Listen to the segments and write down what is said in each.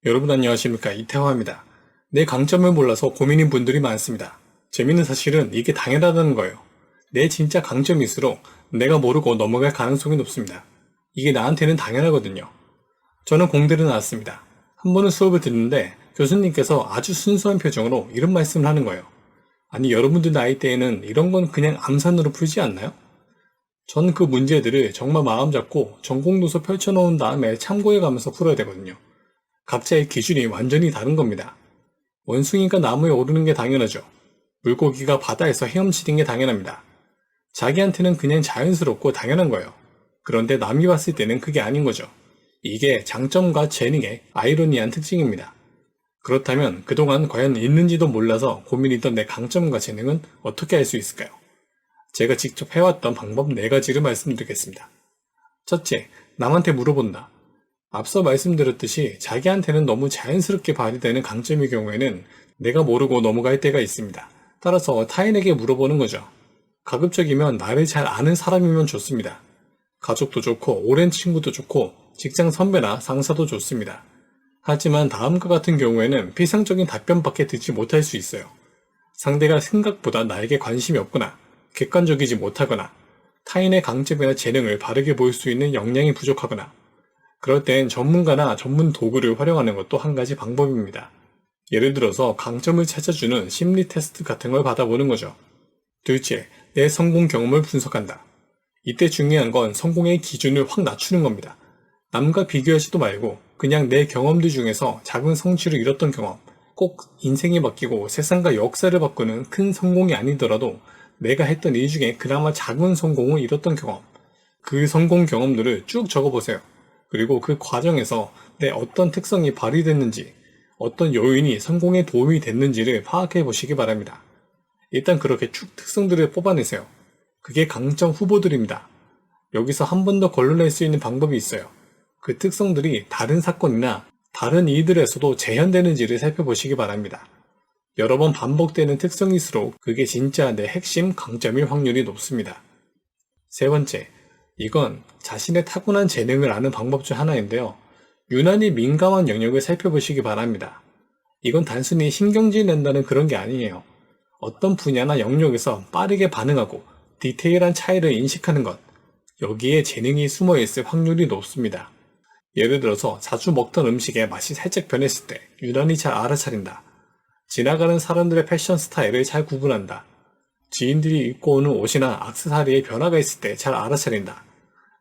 여러분 안녕하십니까, 이태화입니다. 내 강점을 몰라서 고민인 분들이 많습니다. 재밌는 사실은 이게 당연하다는 거예요. 내 진짜 강점일수록 내가 모르고 넘어갈 가능성이 높습니다. 이게 나한테는 당연하거든요. 저는 공대를 나왔습니다. 한 번은 수업을 듣는데 교수님께서 아주 순수한 표정으로 이런 말씀을 하는 거예요. 아니, 여러분들 나이 때에는 이런 건 그냥 암산으로 풀지 않나요? 전 그 문제들을 정말 마음 잡고 전공도서 펼쳐놓은 다음에 참고해가면서 풀어야 되거든요. 각자의 기준이 완전히 다른 겁니다. 원숭이가 나무에 오르는 게 당연하죠. 물고기가 바다에서 헤엄치는 게 당연합니다. 자기한테는 그냥 자연스럽고 당연한 거예요. 그런데 남이 봤을 때는 그게 아닌 거죠. 이게 장점과 재능의 아이러니한 특징입니다. 그렇다면 그동안 과연 있는지도 몰라서 고민이던 내 강점과 재능은 어떻게 알 수 있을까요? 제가 직접 해왔던 방법 4가지를 말씀드리겠습니다. 첫째, 남한테 물어본다. 앞서 말씀드렸듯이 자기한테는 너무 자연스럽게 발휘되는 강점의 경우에는 내가 모르고 넘어갈 때가 있습니다. 따라서 타인에게 물어보는 거죠. 가급적이면 나를 잘 아는 사람이면 좋습니다. 가족도 좋고 오랜 친구도 좋고 직장 선배나 상사도 좋습니다. 하지만 다음과 같은 경우에는 피상적인 답변밖에 듣지 못할 수 있어요. 상대가 생각보다 나에게 관심이 없거나 객관적이지 못하거나 타인의 강점이나 재능을 바르게 볼 수 있는 역량이 부족하거나 그럴 땐 전문가나 전문 도구를 활용하는 것도 한 가지 방법입니다. 예를 들어서 강점을 찾아주는 심리 테스트 같은 걸 받아보는 거죠. 둘째, 내 성공 경험을 분석한다. 이때 중요한 건 성공의 기준을 확 낮추는 겁니다. 남과 비교하지도 말고 그냥 내 경험들 중에서 작은 성취를 이뤘던 경험, 꼭 인생이 바뀌고 세상과 역사를 바꾸는 큰 성공이 아니더라도 내가 했던 일 중에 그나마 작은 성공을 이뤘던 경험, 그 성공 경험들을 쭉 적어보세요. 그리고 그 과정에서 내 어떤 특성이 발휘됐는지, 어떤 요인이 성공에 도움이 됐는지를 파악해 보시기 바랍니다. 일단 그렇게 쭉 특성들을 뽑아내세요. 그게 강점 후보들입니다. 여기서 한 번 더 걸러낼 수 있는 방법이 있어요. 그 특성들이 다른 사건이나 다른 일들에서도 재현되는지를 살펴보시기 바랍니다. 여러 번 반복되는 특성일수록 그게 진짜 내 핵심 강점일 확률이 높습니다. 세 번째, 이건 자신의 타고난 재능을 아는 방법 중 하나인데요. 유난히 민감한 영역을 살펴보시기 바랍니다. 이건 단순히 신경질 낸다는 그런 게 아니에요. 어떤 분야나 영역에서 빠르게 반응하고 디테일한 차이를 인식하는 것, 여기에 재능이 숨어 있을 확률이 높습니다. 예를 들어서 자주 먹던 음식의 맛이 살짝 변했을 때 유난히 잘 알아차린다. 지나가는 사람들의 패션 스타일을 잘 구분한다. 지인들이 입고 오는 옷이나 액세서리에 변화가 있을 때 잘 알아차린다.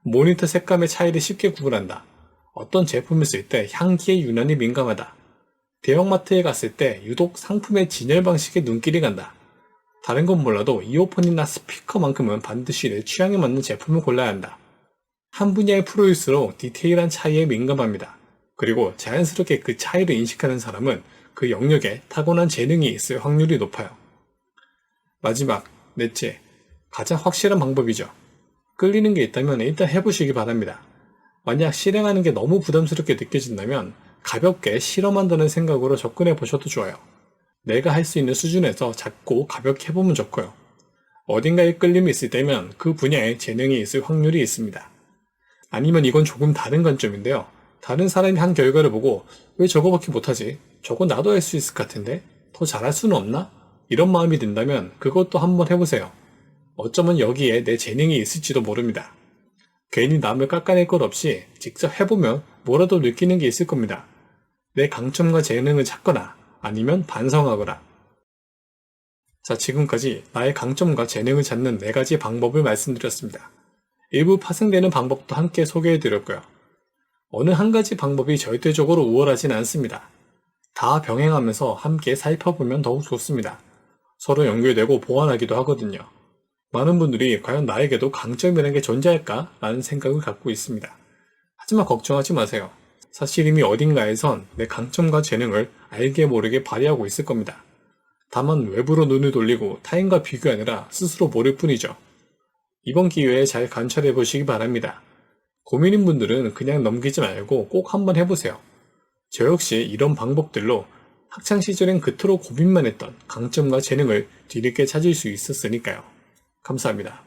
모니터 색감의 차이를 쉽게 구분한다. 어떤 제품을 쓸 때 향기에 유난히 민감하다. 대형마트에 갔을 때 유독 상품의 진열 방식에 눈길이 간다. 다른 건 몰라도 이어폰이나 스피커만큼은 반드시 내 취향에 맞는 제품을 골라야 한다. 한 분야의 프로일수록 디테일한 차이에 민감합니다. 그리고 자연스럽게 그 차이를 인식하는 사람은 그 영역에 타고난 재능이 있을 확률이 높아요. 마지막, 넷째, 가장 확실한 방법이죠. 끌리는 게 있다면 일단 해보시기 바랍니다. 만약 실행하는 게 너무 부담스럽게 느껴진다면 가볍게 실험한다는 생각으로 접근해 보셔도 좋아요. 내가 할 수 있는 수준에서 작고 가볍게 해보면 좋고요. 어딘가에 끌림이 있을 때면 그 분야에 재능이 있을 확률이 있습니다. 아니면 이건 조금 다른 관점인데요. 다른 사람이 한 결과를 보고 왜 저거밖에 못하지? 저거 나도 할 수 있을 것 같은데? 더 잘할 수는 없나? 이런 마음이 든다면 그것도 한번 해보세요. 어쩌면 여기에 내 재능이 있을지도 모릅니다. 괜히 남을 깎아낼 것 없이 직접 해보면 뭐라도 느끼는 게 있을 겁니다. 내 강점과 재능을 찾거나 아니면 반성하거나. 자, 지금까지 나의 강점과 재능을 찾는 4가지 방법을 말씀드렸습니다. 일부 파생되는 방법도 함께 소개해드렸고요. 어느 한 가지 방법이 절대적으로 우월하진 않습니다. 다 병행하면서 함께 살펴보면 더욱 좋습니다. 서로 연결되고 보완하기도 하거든요. 많은 분들이 과연 나에게도 강점이라는 게 존재할까? 라는 생각을 갖고 있습니다. 하지만 걱정하지 마세요. 사실 이미 어딘가에선 내 강점과 재능을 알게 모르게 발휘하고 있을 겁니다. 다만 외부로 눈을 돌리고 타인과 비교하느라 스스로 모를 뿐이죠. 이번 기회에 잘 관찰해 보시기 바랍니다. 고민인 분들은 그냥 넘기지 말고 꼭 한번 해보세요. 저 역시 이런 방법들로 학창시절엔 그토록 고민만 했던 강점과 재능을 뒤늦게 찾을 수 있었으니까요. 감사합니다.